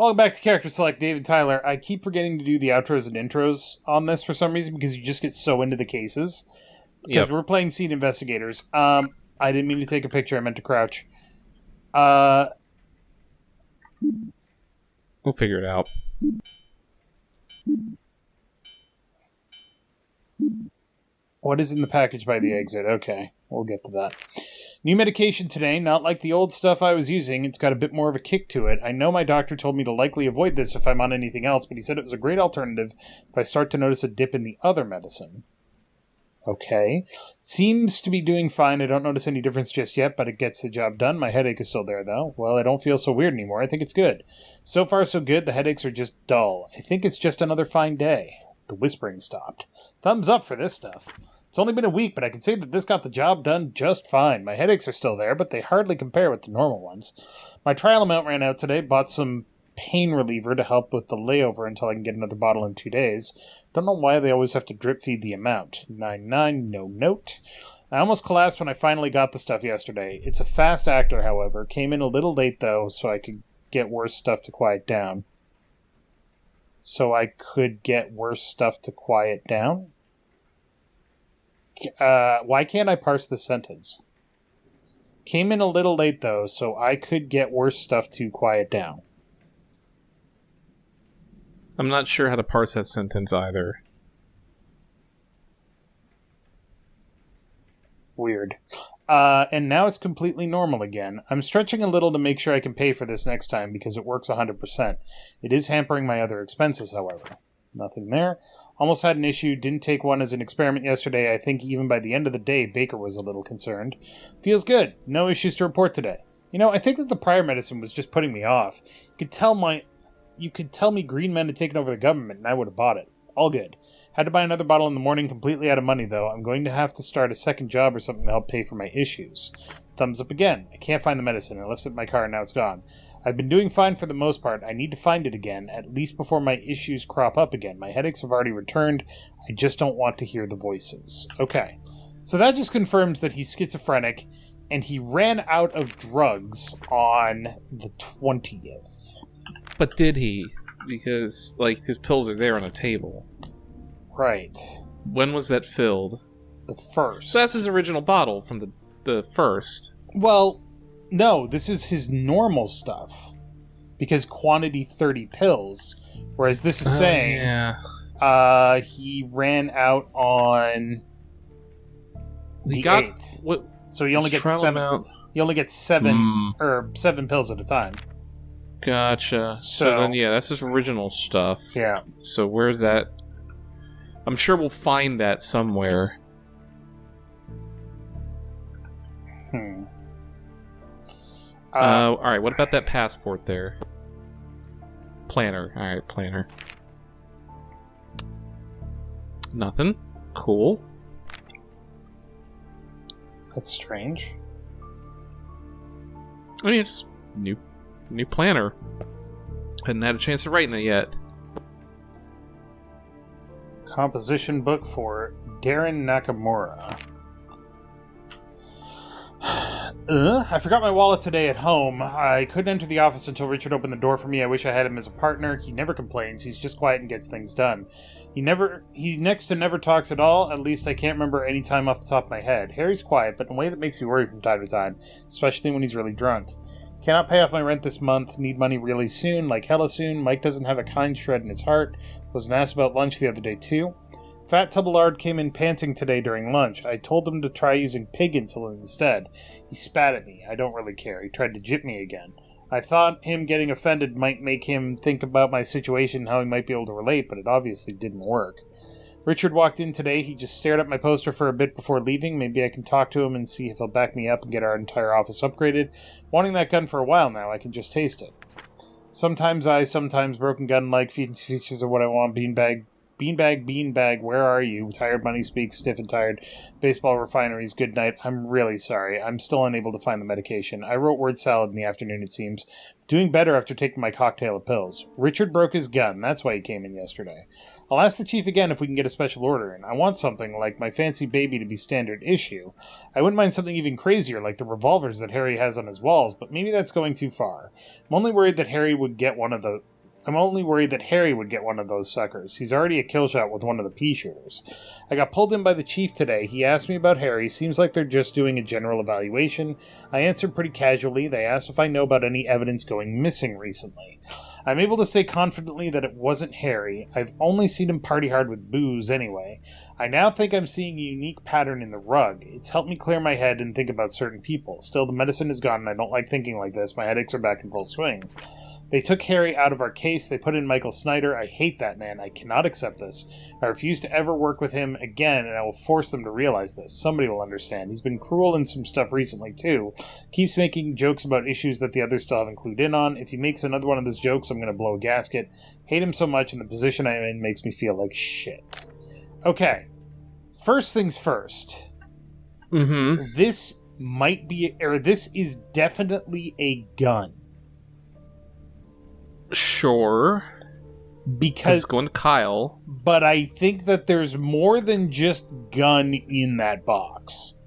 Welcome back to Character Select, David Tyler. I keep forgetting to do the outros and intros on this for some reason because you just get so into the cases. Because we're playing Seed Investigators. I didn't mean to take a picture. I meant to crouch. We'll figure it out. What is in the package by the exit? Okay, we'll get to that. New medication today, not like the old stuff I was using. It's got a bit more of a kick to it. I know my doctor told me to likely avoid this if I'm on anything else, but he said it was a great alternative if I start to notice a dip in the other medicine. Okay. Seems to be doing fine. I don't notice any difference just yet, but it gets the job done. My headache is still there, though. Well, I don't feel so weird anymore. I think it's good. So far, so good. The headaches are just dull. I think it's just another fine day. The whispering stopped. Thumbs up for this stuff. It's only been a week, but I can say that this got the job done just fine. My headaches are still there, but they hardly compare with the normal ones. My trial amount ran out today. Bought some pain reliever to help with the layover until I can get another bottle in 2 days. Don't know why they always have to drip feed the amount. 99, no note. I almost collapsed when I finally got the stuff yesterday. It's a fast actor, however. Came in a little late, though, so I could get worse stuff to quiet down. Why can't I parse the sentence? Came in a little late, though, so I could get worse stuff to quiet down. I'm not sure how to parse that sentence either. Weird. And now it's completely normal again. I'm stretching a little to make sure I can pay for this next time because it works 100%. It is hampering my other expenses, however. Nothing there. Almost had an issue. Didn't take one as an experiment yesterday. I think even by the end of the day, Baker was a little concerned. Feels good. No issues to report today. You know, I think that the prior medicine was just putting me off. You could tell me green men had taken over the government, and I would have bought it. All good. Had to buy another bottle in the morning, completely out of money, though. I'm going to have to start a second job or something to help pay for my issues. Thumbs up again. I can't find the medicine. I left it in my car, and now it's gone. I've been doing fine for the most part. I need to find it again, at least before my issues crop up again. My headaches have already returned. I just don't want to hear the voices. Okay. So that just confirms that he's schizophrenic, and he ran out of drugs on the 20th. But did he? Because, his pills are there on a table. Right. When was that filled? The first. So that's his original bottle from the first. Well, no, this is his normal stuff. Because quantity 30 pills. Whereas this is saying... Yeah. He ran out on the 8th. What? So he only gets 7... He only gets 7 pills at a time. Gotcha. So then, yeah, that's his original stuff. Yeah. So where's that? I'm sure we'll find that somewhere. Alright, what about that passport there? Planner. Alright, planner. Nothing. Cool. That's strange. I mean, just new planner. Hadn't had a chance of writing it yet. Composition book for Darren Nakamura. I forgot my wallet today at home. I couldn't enter the office until Richard opened the door for me. I wish I had him as a partner. He never complains. He's just quiet and gets things done. He next to never talks at all. At least I can't remember any time off the top of my head. Harry's quiet, but in a way that makes me worry from time to time, especially when he's really drunk. Cannot pay off my rent this month. Need money really soon, like hella soon. Mike doesn't have a kind shred in his heart. Was an ass about lunch the other day, too. Fat Tubblard came in panting today during lunch. I told him to try using pig insulin instead. He spat at me. I don't really care. He tried to jip me again. I thought him getting offended might make him think about my situation and how he might be able to relate, but it obviously didn't work. Richard walked in today. He just stared at my poster for a bit before leaving. Maybe I can talk to him and see if he'll back me up and get our entire office upgraded. Wanting that gun for a while now. I can just taste it. Sometimes Broken Gun like features of what I want. Beanbag Beanbag, where are you? Tired Money speaks, stiff and tired. Baseball refineries, good night. I'm really sorry. I'm still unable to find the medication. I wrote word salad in the afternoon, it seems. Doing better after taking my cocktail of pills. Richard broke his gun. That's why he came in yesterday. I'll ask the chief again if we can get a special order in. I want something like my fancy baby to be standard issue. I wouldn't mind something even crazier, like the revolvers that Harry has on his walls, but maybe that's going too far. I'm only worried that Harry would get one of those suckers. He's already a kill shot with one of the pea shooters. I got pulled in by the chief today. He asked me about Harry. Seems like they're just doing a general evaluation. I answered pretty casually. They asked if I know about any evidence going missing recently. I'm able to say confidently that it wasn't Harry. I've only seen him party hard with booze anyway. I now think I'm seeing a unique pattern in the rug. It's helped me clear my head and think about certain people. Still, the medicine is gone and I don't like thinking like this. My headaches are back in full swing. They took Harry out of our case. They put in Michael Snyder. I hate that man. I cannot accept this. I refuse to ever work with him again, and I will force them to realize this. Somebody will understand. He's been cruel in some stuff recently, too. Keeps making jokes about issues that the others still haven't clued in on. If he makes another one of his jokes, I'm going to blow a gasket. Hate him so much, and the position I'm in makes me feel like shit. Okay. First things first. Mm-hmm. This is definitely a gun. Sure. Because it's going to Kyle. But I think that there's more than just gun in that box.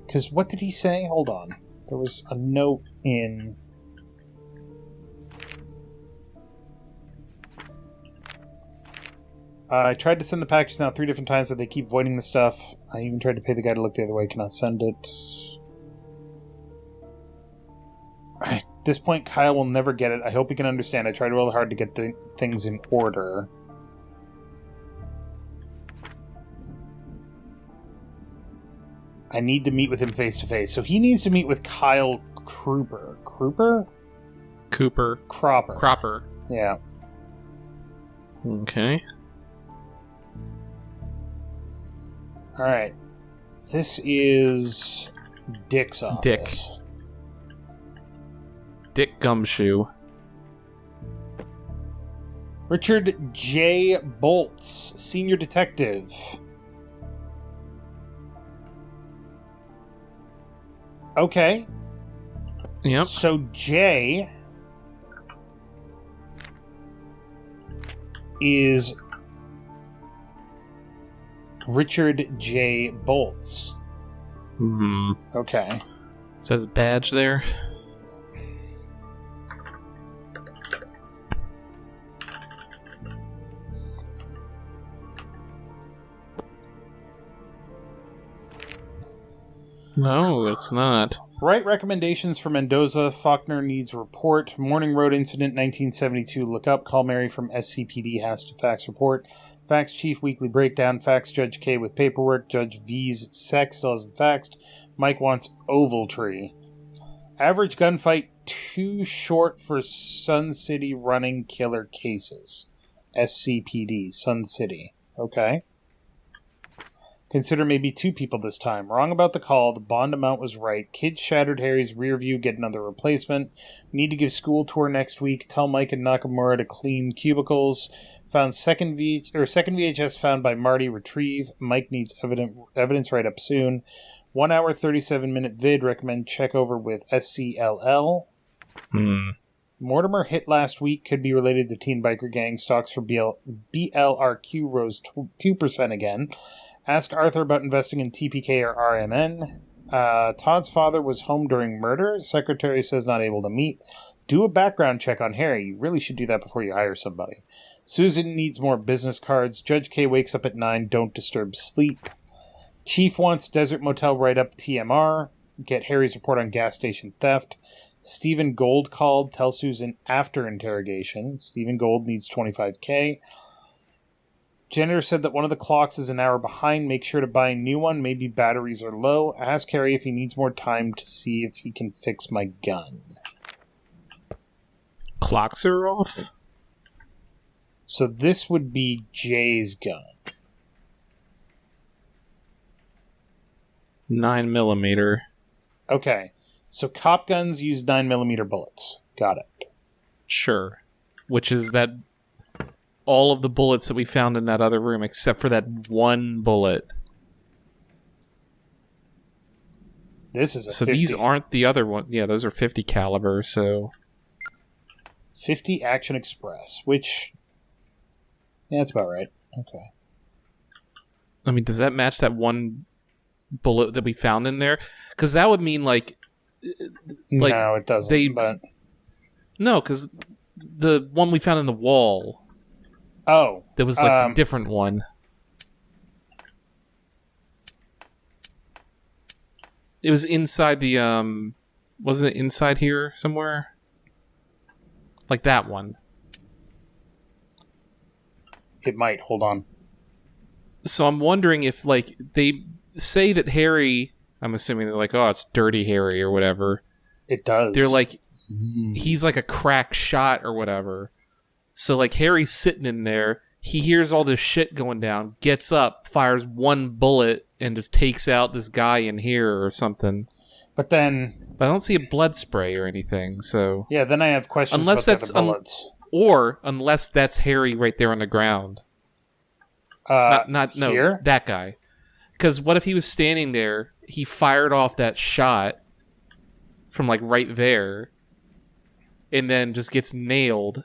Because what did he say? Hold on. There was a note in... I tried to send the package now 3 different times, but they keep voiding the stuff. I even tried to pay the guy to look the other way. Cannot send it. At this point, Kyle will never get it. I hope he can understand. I tried really hard to get things in order. I need to meet with him face to face. So he needs to meet with Kyle Cropper. Cropper. Yeah. Okay. Alright. This is Dick's office. Dick Gumshoe. Richard J. Bolts, Senior Detective. Okay. Yep. So J is Richard J. Bolts. Okay. Says badge there. No, it's not. Write recommendations for Mendoza. Faulkner needs report. Morning Road incident 1972. Look up. Call Mary from SCPD. Has to fax report. Fax Chief weekly breakdown. Fax Judge K with paperwork. Judge V's sex still hasn't faxed. Mike wants oval tree. Average gunfight too short for Sun City running killer cases. SCPD. Sun City. Okay. Consider maybe 2 people this time. Wrong about the call. The bond amount was right. Kids shattered Harry's rear view. Get another replacement. Need to give school tour next week. Tell Mike and Nakamura to clean cubicles. Found second VHS found by Marty. Retrieve. Mike needs evidence write up soon. 1 hour 37-minute vid. Recommend check over with SCLL. Mortimer hit last week. Could be related to teen biker gang. Stocks for BLRQ rose 2% again. Ask Arthur about investing in TPK or RMN. Todd's father was home during murder. Secretary says not able to meet. Do a background check on Harry. You really should do that before you hire somebody. Susan needs more business cards. Judge K wakes up at 9. Don't disturb sleep. Chief wants Desert Motel write-up TMR. Get Harry's report on gas station theft. Stephen Gold called. Tell Susan after interrogation. Stephen Gold needs $25K. Janitor said that one of the clocks is an hour behind. Make sure to buy a new one. Maybe batteries are low. Ask Harry if he needs more time to see if he can fix my gun. Clocks are off? So this would be Jay's gun. 9mm. Okay. So cop guns use 9mm bullets. Got it. Sure. which is that all of the bullets that we found in that other room, except for that one bullet. This is a so 50. These aren't the other ones. Yeah, those are 50 caliber. So 50 Action Express, which that's about right. Okay. I mean, does that match that one bullet that we found in there? Because that would mean like no, it doesn't. But no, because the one we found in the wall. Oh, that was like a different one. It was inside the wasn't it inside here somewhere? Like that one. It might. Hold on. So I'm wondering if like they say that Harry, I'm assuming they're like, oh, it's Dirty Harry or whatever. It does. They're like he's like a crack shot or whatever. So like Harry's sitting in there, he hears all this shit going down, gets up, fires one bullet, and just takes out this guy in here or something. But I don't see a blood spray or anything, so... Yeah, then I have questions unless about that's the bullets. Or unless that's Harry right there on the ground. No, here? That guy. Because what if he was standing there, he fired off that shot from like right there, and then just gets nailed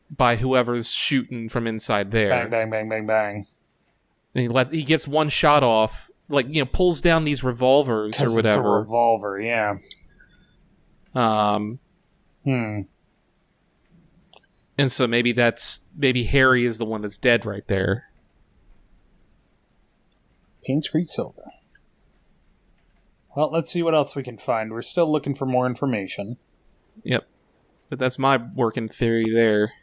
by whoever's shooting from inside there. Bang, bang, bang, bang, bang. And he gets one shot off, like, you know, pulls down these revolvers or whatever. It's a revolver, yeah. And so maybe Harry is the one that's dead right there. Payne's Creek Silver. Well, let's see what else we can find. We're still looking for more information. Yep. But that's my working theory there.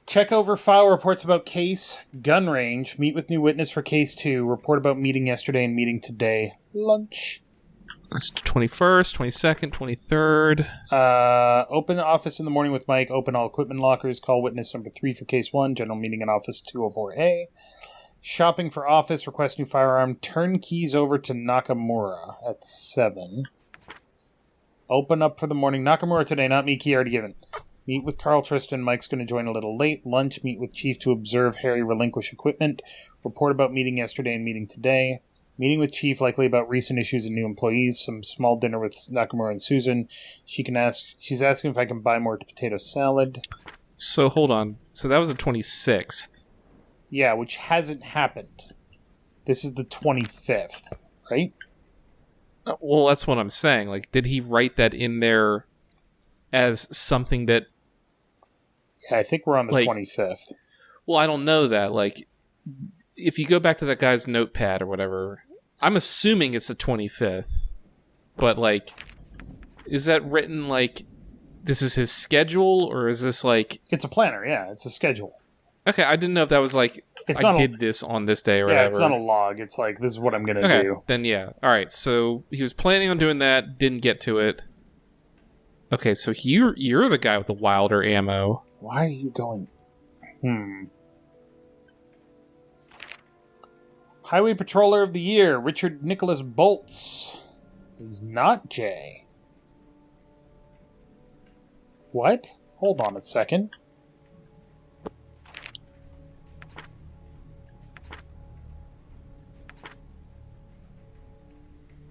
Check over file reports about case, gun range, meet with new witness for case 2, report about meeting yesterday and meeting today, lunch. That's 21st, 22nd, 23rd. Open office in the morning with Mike, open all equipment lockers, call witness number 3 for case 1, general meeting in office 204A. Shopping for office, request new firearm, turn keys over to Nakamura at 7. Open up for the morning, Nakamura today, not me, key already given. Meet with Carl Tristan. Mike's going to join a little late. Lunch. Meet with Chief to observe Harry relinquish equipment. Report about meeting yesterday and meeting today. Meeting with Chief likely about recent issues and new employees. Some small dinner with Nakamura and Susan. She's asking if I can buy more potato salad. So hold on. So that was the 26th. Yeah, which hasn't happened. This is the 25th, right? Well, that's what I'm saying. Like, did he write that in there as something that... Yeah, I think we're on the 25th. Well, I don't know that. Like, if you go back to that guy's notepad or whatever, I'm assuming it's the 25th. But, like, is that written, like, this is his schedule, or is this, like... It's a planner, yeah. It's a schedule. Okay, I didn't know if that was, like, did this on this day or whatever. Yeah, it's not a log. It's like, this is what I'm going to do. Then yeah. Alright, so he was planning on doing that, didn't get to it. Okay, so you're the guy with the wilder ammo. Why are you going... Highway Patroller of the Year, Richard Nicholas Bolts. He's not Jay. What? Hold on a second.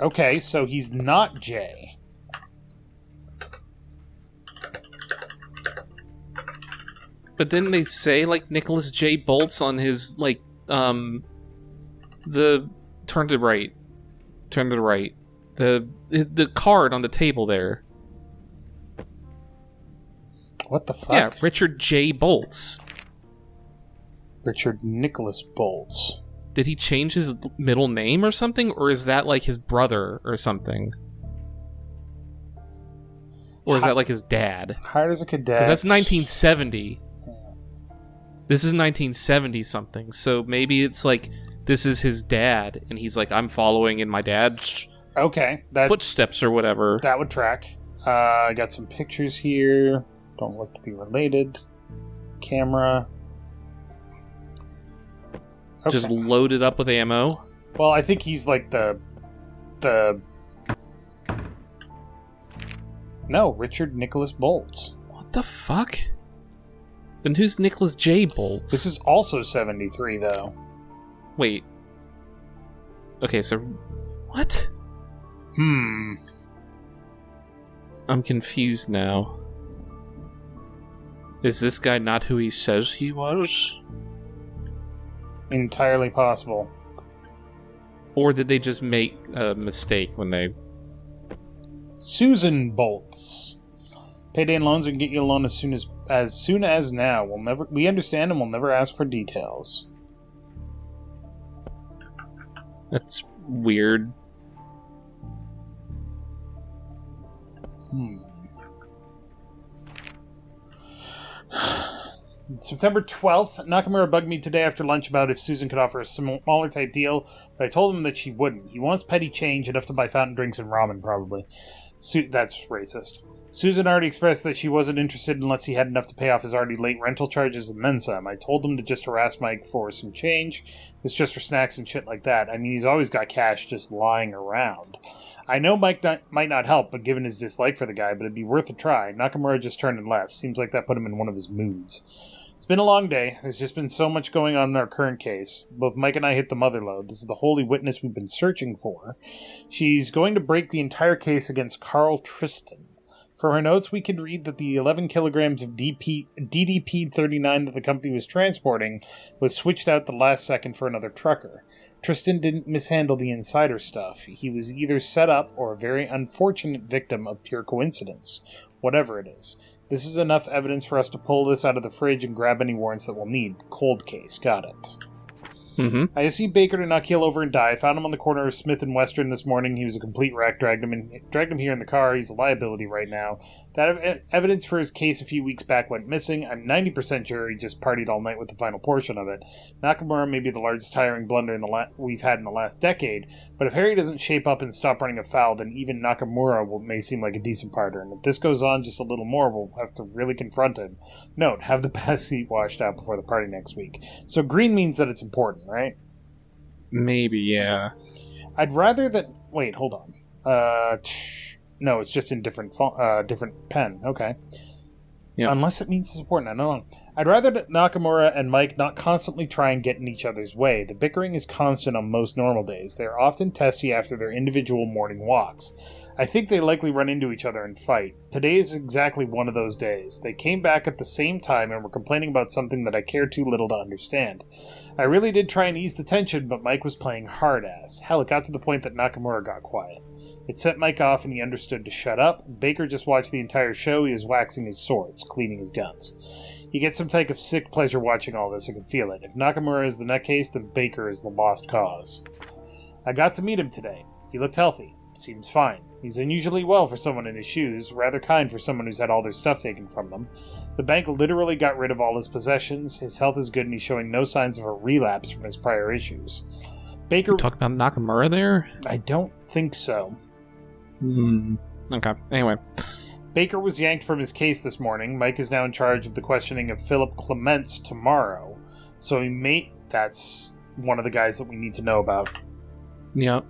Okay, so he's not Jay. But didn't they say, like, Nicholas J. Bolts on his, like, the... Turn to the right. The card on the table there. What the fuck? Yeah, Richard J. Bolts. Richard Nicholas Bolts. Did he change his middle name or something? Or is that, like, his brother or something? Or is that, like, his dad? Hired as a cadet. 'Cause that's 1970. This is 1970 something, so maybe it's like this is his dad, and he's like, I'm following in my dad's footsteps or whatever. That would track. I got some pictures here. Don't look to be related. Camera. Okay. Just loaded up with ammo. Well, I think he's like the No, Richard Nicholas Bolts. What the fuck? Then who's Nicholas J. Bolts? This is also 73, though. Wait. Okay, so... What? I'm confused now. Is this guy not who he says he was? Entirely possible. Or did they just make a mistake when they... Susan Bolts. Payday and loans can get you a loan as soon as now. We understand and we'll never ask for details. That's weird. September 12th, Nakamura bugged me today after lunch about if Susan could offer a smaller type deal, but I told him that she wouldn't. He wants petty change, enough to buy fountain drinks and ramen, probably. That's racist. Susan already expressed that she wasn't interested unless he had enough to pay off his already late rental charges and then some. I told him to just harass Mike for some change. It's just for snacks and shit like that. I mean, he's always got cash just lying around. I know Mike might not help, but given his dislike for the guy, but it'd be worth a try. Nakamura just turned and left. Seems like that put him in one of his moods. It's been a long day. There's just been so much going on in our current case. Both Mike and I hit the mother lode. This is the holy witness we've been searching for. She's going to break the entire case against Carl Tristan. From her notes, we could read that the 11 kilograms of DDP-39 that the company was transporting was switched out the last second for another trucker. Tristan didn't mishandle the insider stuff. He was either set up or a very unfortunate victim of pure coincidence. Whatever it is. This is enough evidence for us to pull this out of the fridge and grab any warrants that we'll need. Cold case. Got it. I see Baker to not keel over and die. I found him on the corner of Smith and Western this morning. He was a complete wreck. Dragged him here in the car. He's a liability right now. That evidence for his case a few weeks back went missing. I'm 90% sure he just partied all night with the final portion of it. Nakamura may be the largest hiring blunder we've had in the last decade, but if Harry doesn't shape up and stop running afoul, then even Nakamura may seem like a decent partner. And if this goes on just a little more, we'll have to really confront him. Note, have the past seat washed out before the party next week. So green means that it's important, right? Maybe, yeah. I'd rather that... Wait, hold on. No, it's just in different pen. Okay. Yeah. Unless it means it's important. I don't know. I'd rather that Nakamura and Mike not constantly try and get in each other's way. The bickering is constant on most normal days. They are often testy after their individual morning walks. I think they likely run into each other and fight. Today is exactly one of those days. They came back at the same time and were complaining about something that I care too little to understand. I really did try and ease the tension, but Mike was playing hard-ass. Hell, it got to the point that Nakamura got quiet. It set Mike off and he understood to shut up. Baker just watched the entire show. He was waxing his swords, cleaning his guns. He gets some type of sick pleasure watching all this. I can feel it. If Nakamura is the nutcase, then Baker is the lost cause. I got to meet him today. He looked healthy. Seems fine. He's unusually well for someone in his shoes, rather kind for someone who's had all their stuff taken from them. The bank literally got rid of all his possessions. His health is good and he's showing no signs of a relapse from his prior issues. Baker... You talking about Nakamura there? I don't think so. Okay. Anyway. Baker was yanked from his case this morning. Mike is now in charge of the questioning of Philip Clements tomorrow. So that's one of the guys that we need to know about. Yep.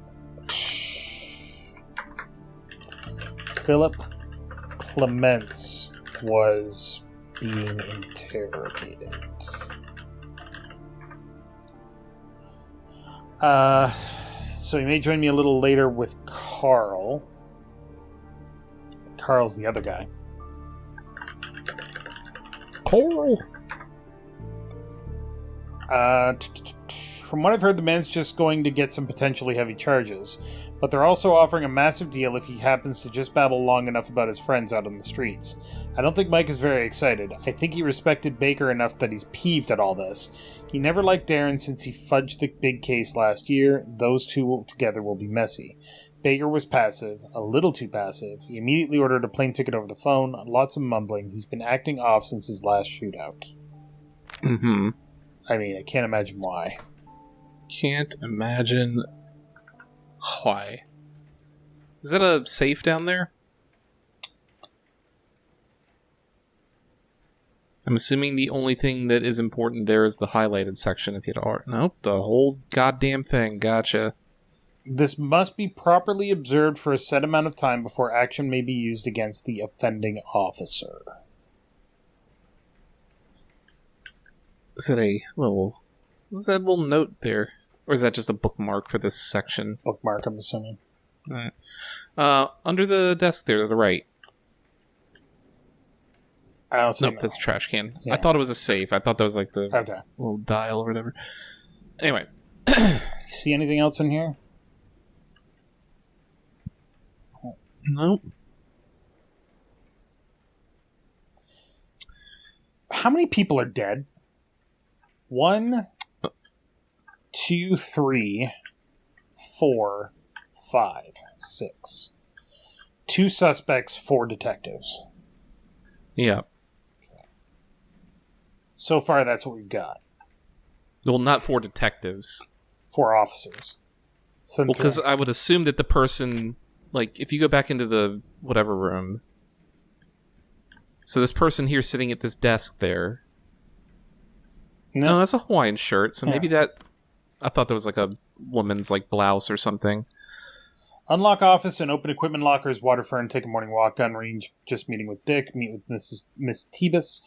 Philip Clements was being interrogated. So he may join me a little later with Carl. Carl's the other guy. Carl! From what I've heard, the man's just going to get some potentially heavy charges. But they're also offering a massive deal if he happens to just babble long enough about his friends out on the streets. I don't think Mike is very excited. I think he respected Baker enough that he's peeved at all this. He never liked Darren since he fudged the big case last year. Those two together will be messy. Baker was passive, a little too passive. He immediately ordered a plane ticket over the phone, lots of mumbling. He's been acting off since his last shootout. I mean, I can't imagine why. Can't imagine why. Is that a safe down there? I'm assuming the only thing that is important there is the highlighted section if you don't... Nope, the whole goddamn thing. Gotcha. This must be properly observed for a set amount of time before action may be used against the offending officer. Is that a little... What's that little note there? Or is that just a bookmark for this section? Bookmark, I'm assuming. All right. Under the desk there to the right. I don't see Nope, that's a trash can. Yeah. I thought it was a safe. I thought that was like the Okay. little dial or whatever. Anyway. See anything else in here? Nope. How many people are dead? 1, 2, 3, 4, 5, 6. 2 suspects, 4 detectives. Yeah. So far, that's what we've got. Well, not 4 detectives. 4 officers. So Well, because I would assume that the person, like, if you go back into the whatever room, so this person here sitting at this desk there. No, that's a Hawaiian shirt. So maybe that. I thought that was like a woman's like blouse or something. Unlock office and open equipment lockers. Waterfront. Take a morning walk. Gun range. Just meeting with Dick. Meet with Miss Tebus.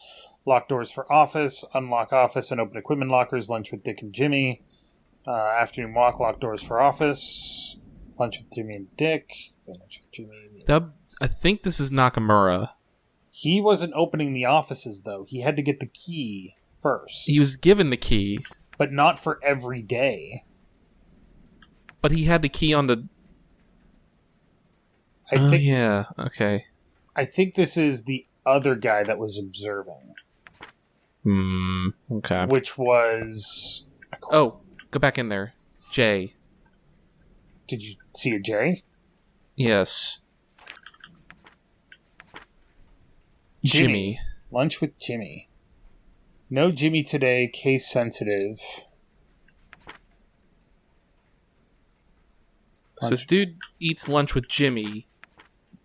Lock doors for office. Unlock office and open equipment lockers. Lunch with Dick and Jimmy. Afternoon walk. Lock doors for office. Lunch with Jimmy and Dick. Lunch with Jimmy. I think this is Nakamura. He wasn't opening the offices though. He had to get the key first. He was given the key, but not for every day. But he had the key on the. I think. Yeah. Okay. I think this is the other guy that was observing. Okay. Which was. Oh, go back in there, Jay. Did you see a J? Yes. Jimmy. Lunch with Jimmy. No Jimmy today. Case sensitive. So this dude eats lunch with Jimmy.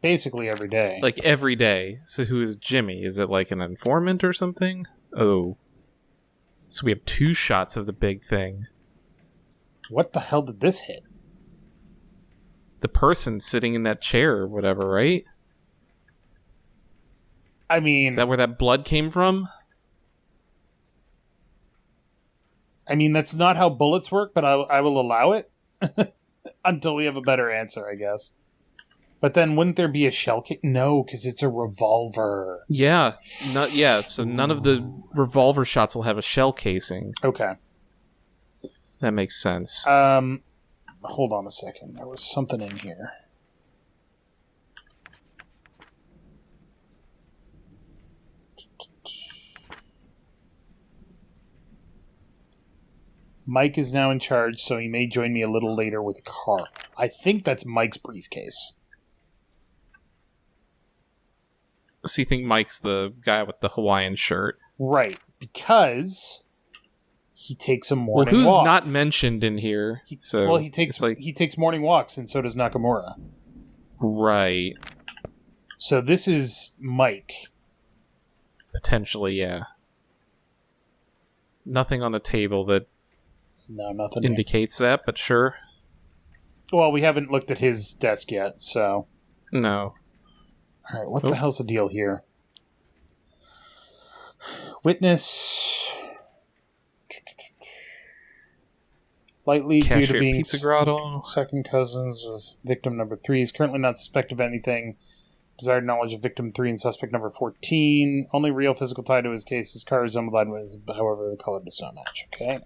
Basically every day. Like every day. So who is Jimmy? Is it like an informant or something? Oh. So we have 2 shots of the big thing. What the hell did this hit? The person sitting in that chair or whatever, right? I mean... Is that where that blood came from? I mean, that's not how bullets work, but I will allow it. Until we have a better answer, I guess. But then wouldn't there be a shell case? No, because it's a revolver. Yeah. So none of the revolver shots will have a shell casing. Okay. That makes sense. Hold on a second. There was something in here. Mike is now in charge, so he may join me a little later with Carl. I think that's Mike's briefcase. So you think Mike's the guy with the Hawaiian shirt? Right, because he takes a morning walk. Who's not mentioned in here? He takes morning walks, and so does Nakamura. Right. So this is Mike. Potentially, yeah. Nothing on the table that nothing indicates that, but sure. Well, we haven't looked at his desk yet, so... No. Alright, what the hell's the deal here? Witness... Lightly due to being Pizza Grotto. Second cousins of victim number 3 is currently not suspected of anything. Desired knowledge of victim 3 and suspect number 14. Only real physical tie to his case. His car resembled eyewitness, however, the color does not match. Okay.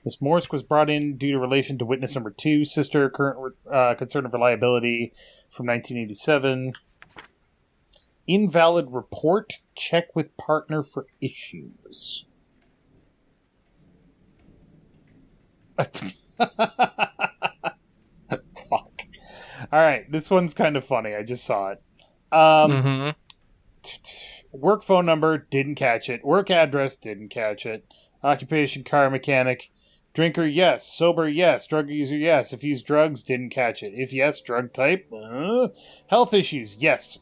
Miss Morse was brought in due to relation to witness number 2, sister, current concern of reliability from 1987. Invalid report. Check with partner for issues. Fuck. Alright, this one's kind of funny. I just saw it. Work phone number, didn't catch it. Work address, didn't catch it. Occupation, car mechanic. Drinker, yes. Sober, yes. Drug user, yes. If used drugs, didn't catch it. If yes, drug type. Health issues, yes.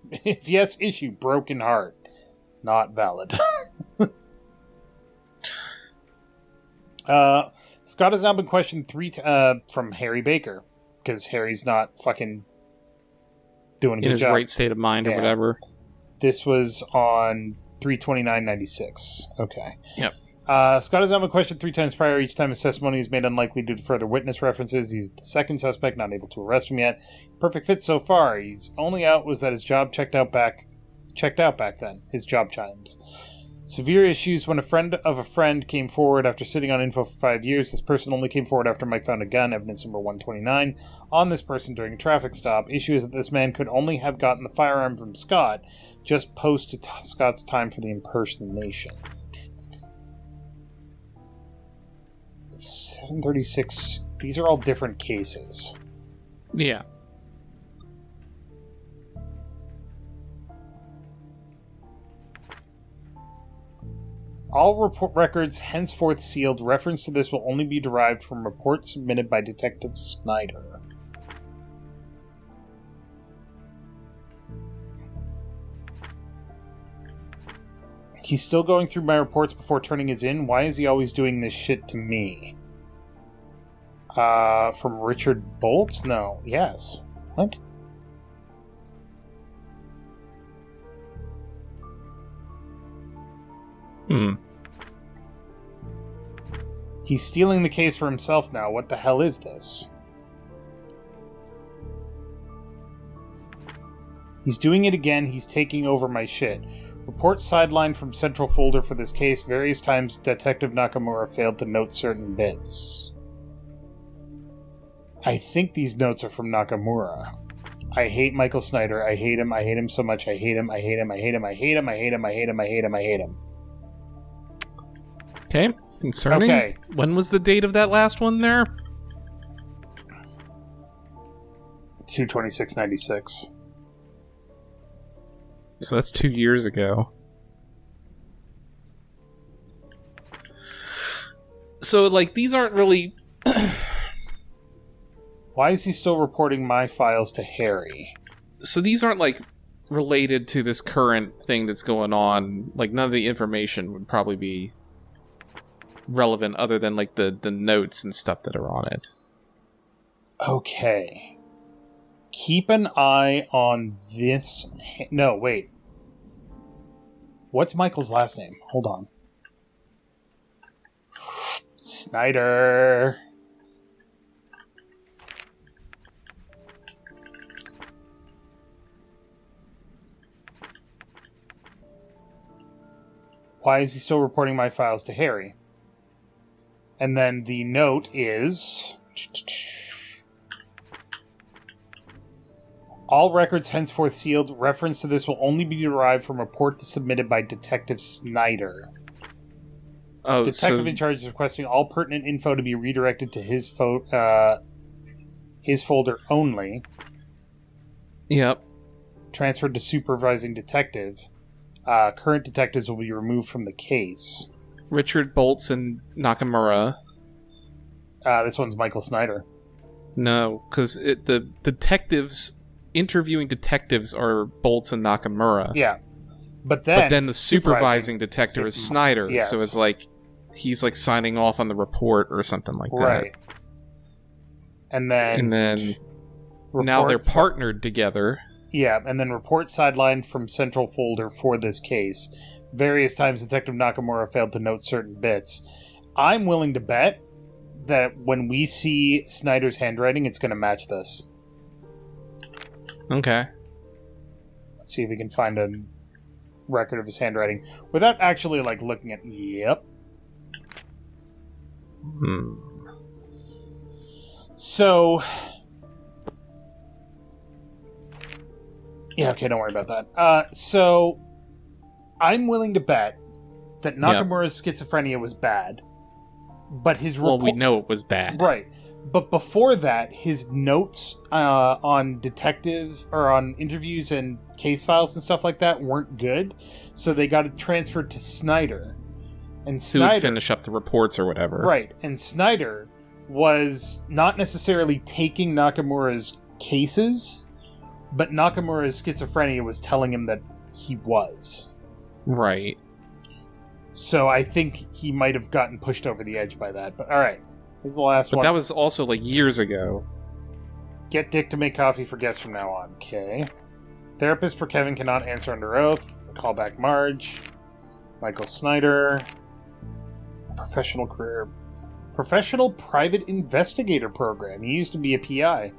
If yes, issue, broken heart. Not valid. Scott has now been questioned from Harry Baker, because Harry's not fucking doing a In good his job. right state of mind or Yeah. whatever. This was on 3/29/96. Okay. Yep. Scott has now been questioned 3 times prior. Each time his testimony is made unlikely due to further witness references. He's the second suspect, not able to arrest him yet. Perfect fit so far. His only out was that his job checked out back then. His job chimes. Severe issues when a friend of a friend came forward after sitting on info for 5 years. This person only came forward after Mike found a gun, evidence number 129, on this person during a traffic stop. Issue is that this man could only have gotten the firearm from Scott just post to Scott's time for the impersonation. 736. These are all different cases. Yeah. All report records henceforth sealed. Reference to this will only be derived from reports submitted by Detective Snyder. He's still going through my reports before turning his in. Why is he always doing this shit to me? From Richard Bolts? No. Yes. What? He's stealing the case for himself now. What the hell is this? He's doing it again. He's taking over my shit. Report sidelined from central folder for this case. Various times Detective Nakamura failed to note certain bits. I think these notes are from Nakamura. I hate Michael Snyder. I hate him. I hate him so much. I hate him. I hate him. I hate him. I hate him. I hate him. I hate him. I hate him. I hate him. Okay. Concerning. Okay. When was the date of that last one there? 2/26/96. So that's 2 years ago. So, like, these aren't really... Why is he still reporting my files to Harry? So these aren't, like, related to this current thing that's going on. Like, none of the information would probably be relevant other than, like, the notes and stuff that are on it. Okay. Keep an eye on this... No, wait. What's Michael's last name? Hold on. Snyder. Why is he still reporting my files to Harry? And then the note is... All records henceforth sealed. Reference to this will only be derived from a report submitted by Detective Snyder. Oh, Detective in charge is requesting all pertinent info to be redirected to his folder only. Yep. Transferred to supervising detective. Current detectives will be removed from the case. Richard Bolts and Nakamura. This one's Michael Snyder. No, because the detectives... Interviewing detectives are Bolts and Nakamura. Yeah. But then the supervising detective is Snyder. Yes. So it's like he's like signing off on the report or something like that. Right. And then now they're reports- partnered together. Yeah, and then report sidelined from central folder for this case. Various times Detective Nakamura failed to note certain bits. I'm willing to bet that when we see Snyder's handwriting, it's going to match this. Okay. Let's see if we can find a record of his handwriting without actually like looking at. Yep. So. Yeah. Okay. Don't worry about that. So, I'm willing to bet that Nakamura's schizophrenia was bad, but his well, we know it was bad, right? But before that, his notes on detective or on interviews and case files and stuff like that weren't good, so they got it transferred to Snyder. And Who would finish up the reports or whatever. Right, and Snyder was not necessarily taking Nakamura's cases, but Nakamura's schizophrenia was telling him that he was. Right. So I think he might have gotten pushed over the edge by that. But all right. This is the last But one. that was also like years ago. Get Dick to make coffee for guests from now on. Okay. Therapist for Kevin cannot answer under oath. Call back Marge. Michael Snyder. Professional career. Professional private investigator program. He used to be a PI.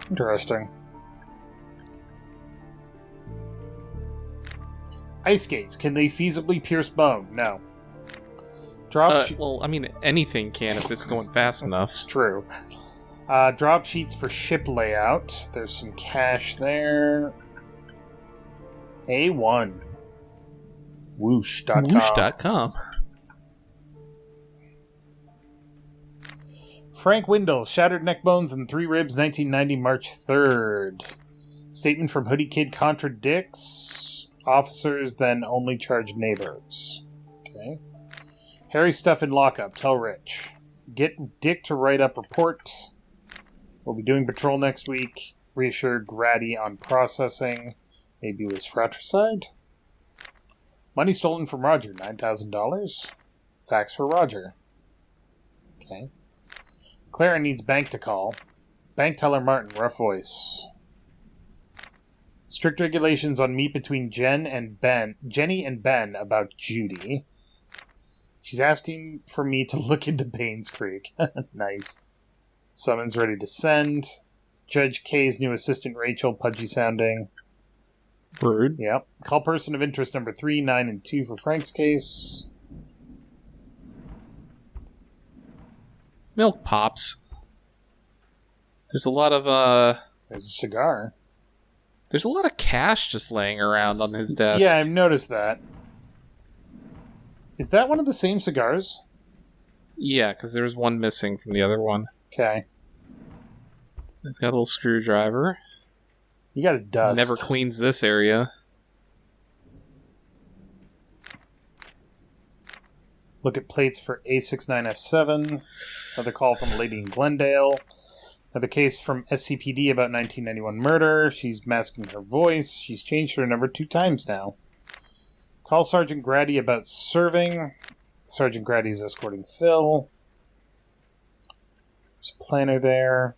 Interesting. Ice skates. Can they feasibly pierce bone? No. Well, I mean, anything can if it's going fast enough. It's true. Drop sheets for ship layout. There's some cash there. A1. Whoosh.com. Whoosh.com. Frank Windle, shattered neck bones and 3 ribs, 1990, March 3rd. Statement from Hoodie Kid contradicts. Officers then only charge neighbors. Okay. Harry stuff in lockup. Tell Rich. Get Dick to write up report. We'll be doing patrol next week. Reassured Grady on processing. Maybe it was fratricide? Money stolen from Roger. $9,000. Facts for Roger. Okay. Clara needs bank to call. Bank teller Martin. Rough voice. Strict regulations on meet between Jenny and Ben about Judy. She's asking for me to look into Baines Creek. Nice. Summons ready to send. Judge K's new assistant Rachel, pudgy sounding. Rude. Yep. Call person of interest number 3, 9, and 2 for Frank's case. Milk pops. There's a lot of, There's a cigar. There's a lot of cash just laying around on his desk. Yeah, I've noticed that. Is that one of the same cigars? Yeah, because there was one missing from the other one. Okay. He's got a little screwdriver. You got a dust. Never cleans this area. Look at plates for A69F7. Another call from a lady in Glendale. Another case from SCPD about 1991 murder. She's masking her voice. She's changed her number 2 times now. Call Sergeant Grady about serving. Sergeant Grady is escorting Phil. There's a planner there.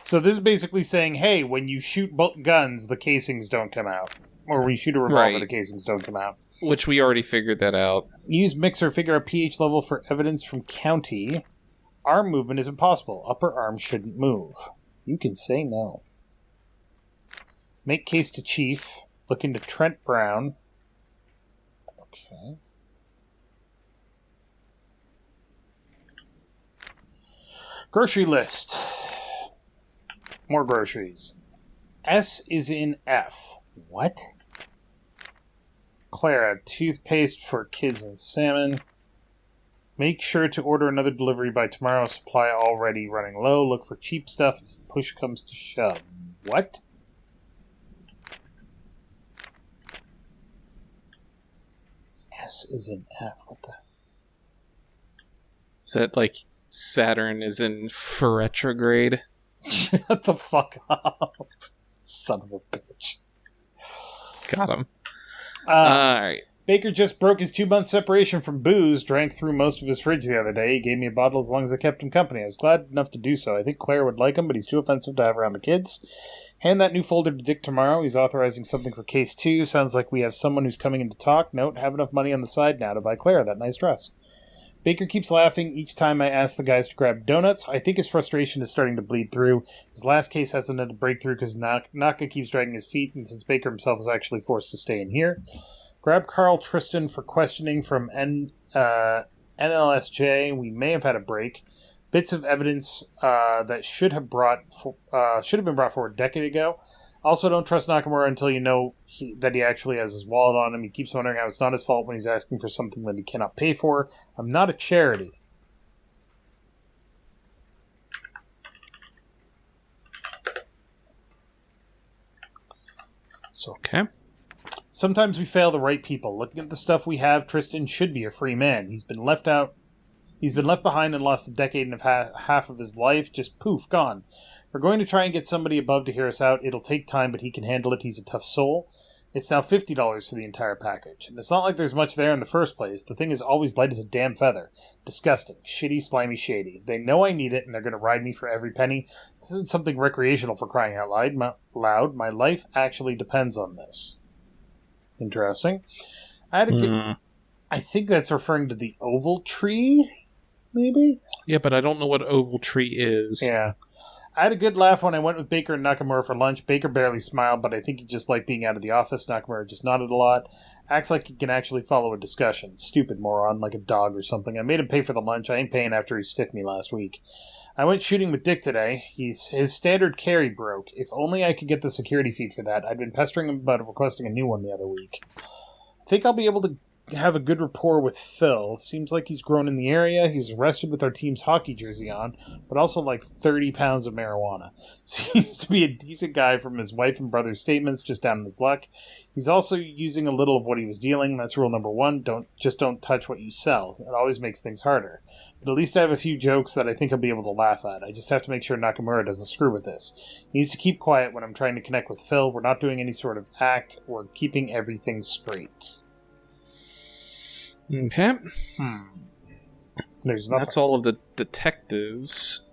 So this is basically saying, hey, when you shoot guns, the casings don't come out. Or when you shoot a revolver, Right. the casings don't come out. Which we already figured that out. Use mixer, figure out pH level for evidence from county. Arm movement is impossible. Upper arm shouldn't move. You can say no. Make case to chief. Look into Trent Brown. Okay. Grocery list. More groceries. S is in F. What? Clara, toothpaste for kids and salmon. Make sure to order another delivery by tomorrow. Supply already running low. Look for cheap stuff if push comes to shove. What? S is in F. What the? Is that like Saturn is in retrograde? Shut the fuck up. Son of a bitch. Got him. Alright. Baker just broke his 2-month separation from booze, drank through most of his fridge the other day. He gave me a bottle as long as I kept him company. I was glad enough to do so. I think Claire would like him, but he's too offensive to have around the kids. Hand that new folder to Dick tomorrow. He's authorizing something for case 2. Sounds like we have someone who's coming in to talk. Note, have enough money on the side now to buy Claire that nice dress. Baker keeps laughing each time I ask the guys to grab donuts. I think his frustration is starting to bleed through. His last case hasn't had a breakthrough because Naka keeps dragging his feet, and since Baker himself is actually forced to stay in here. Grab Carl Tristan for questioning from NLSJ. We may have had a break. Bits of evidence that should have been brought forward a decade ago. Also, don't trust Nakamura until you know that he actually has his wallet on him. He keeps wondering how it's not his fault when he's asking for something that he cannot pay for. I'm not a charity. So, Okay. sometimes we fail the right people. Looking at the stuff we have, Tristan should be a free man. He's been left behind and lost a decade and half of his life. Just poof, gone. We're going to try and get somebody above to hear us out. It'll take time, but he can handle it. He's a tough soul. It's now $50 for the entire package. And it's not like there's much there in the first place. The thing is always light as a damn feather. Disgusting. Shitty, slimy, shady. They know I need it, and they're going to ride me for every penny. This isn't something recreational for crying out loud. My life actually depends on this. Interesting. I think that's referring to the oval tree, maybe? Yeah, but I don't know what oval tree is. Yeah. I had a good laugh when I went with Baker and Nakamura for lunch. Baker barely smiled, but I think he just liked being out of the office. Nakamura just nodded a lot. Acts like he can actually follow a discussion. Stupid moron, like a dog or something. I made him pay for the lunch. I ain't paying after he stiffed me last week. I went shooting with Dick today. His standard carry broke. If only I could get the security feed for that. I'd been pestering him about requesting a new one the other week. I think I'll be able to have a good rapport with Phil. Seems like he's grown in the area. He was arrested with our team's hockey jersey on, but also like 30 pounds of marijuana. Seems to be a decent guy from his wife and brother's statements, just down in his luck. He's also using a little of what he was dealing. That's rule number one. Don't touch what you sell. It always makes things harder. But at least I have a few jokes that I think I'll be able to laugh at. I just have to make sure Nakamura doesn't screw with this. He needs to keep quiet when I'm trying to connect with Phil. We're not doing any sort of act. We're keeping everything straight. Okay. There's nothing. That's all of the detectives.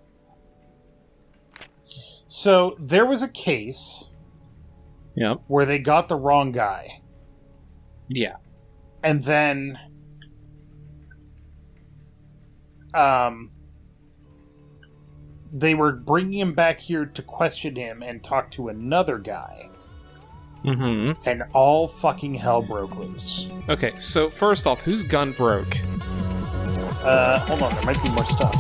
So there was a case where they got the wrong guy. Yeah. And then they were bringing him back here to question him and talk to another guy. Mm-hmm. And all fucking hell broke loose. Okay, so first off, whose gun broke? Hold on, there might be more stuff.